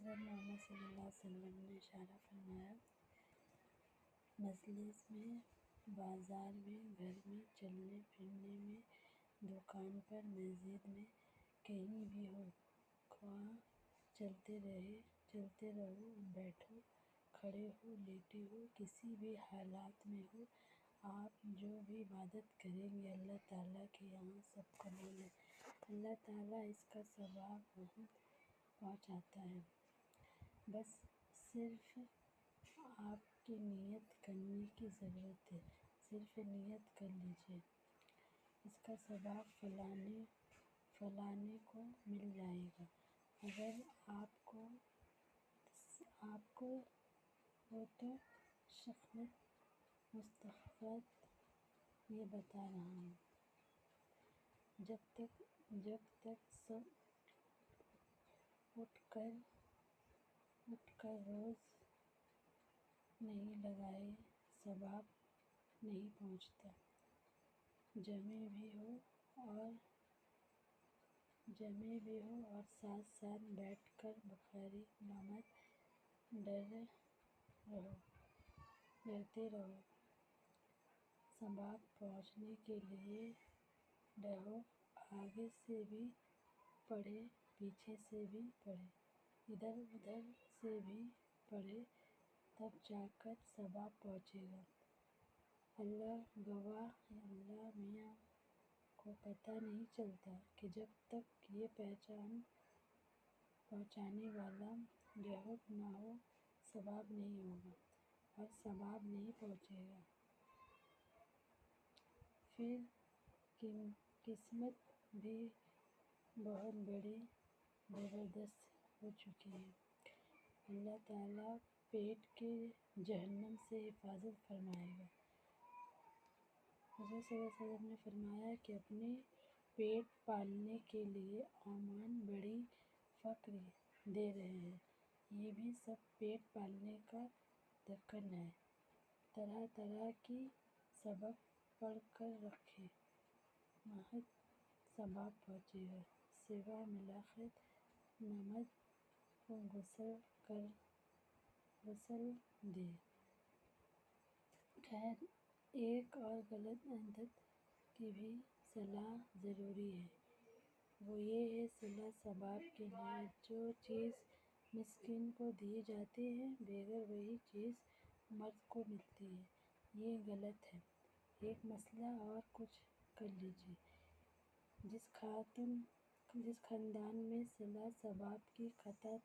حضرت محمد صلی اللہ علیہ وسلم نے اشارہ فرمایا، مجلس میں، بازار میں، گھر میں، چلنے پھرنے میں، دکان پر، مسجد میں، کہیں بھی ہو، خواہ چلتے رہو، بیٹھو، کھڑے ہو، لیٹے ہو، کسی بھی حالات میں ہو، آپ جو بھی عبادت کریں گے اللہ تعالیٰ کے یہاں سب قبول ہے۔ اللہ تعالیٰ اس کا ثواب وہاں پہنچاتا ہے۔ بس صرف آپ کی نیت کرنے کی ضرورت ہے، صرف نیت کر لیجئے، اس کا ثواب فلانے کو مل جائے گا۔ اگر آپ کو ہو تو مستقبت یہ بتا رہا ہوں، جب تک سب اٹھ کر روز نہیں لگائے ثواب نہیں پہنچتا۔ جمع بھی ہو اور ساتھ بیٹھ کر بخاری نماز ڈرتے رہو، ثواب پہنچنے کے لیے ڈھو، آگے سے بھی پڑھے، پیچھے سے بھی پڑھے، ادھر ادھر سے بھی پڑھے، تب جا کر ثواب پہنچے گا۔ اللہ گواہ ہے، اللہ میاں کو پتہ نہیں چلتا کہ جب تک یہ پہنچانے والا ڈھونڈ نہ ہو ثواب نہیں ہوگا اور ثواب نہیں پہنچے گا۔ پھر قسمت بھی بہت بڑی زبردست ہو چکی ہے۔ اللہ تعالیٰ پیٹ کے جہنم سے حفاظت فرمائے گا۔ حضرت صلی اللہ علیہ وسلم نے فرمایا کہ اپنے پیٹ پالنے کے لیے امان بڑی فقر دے رہے ہیں، یہ بھی سب پیٹ پالنے کا دکن ہے۔ طرح طرح کی سبق پڑھ کر رکھے، محض ثواب پہنچے گا، سوائے ملاقات نماز کو غسل دے۔ خیر، ایک اور غلط عادت کی بھی اصلاح ضروری ہے، وہ یہ ہے صلہ ثواب کے لیے جو چیز مسکین کو دی جاتی ہے بغیر وہی چیز مرد کو ملتی ہے، یہ غلط ہے۔ ایک مسئلہ اور کچھ کر لیجئے، جس خاندان میں صلہ ثواب کی قطع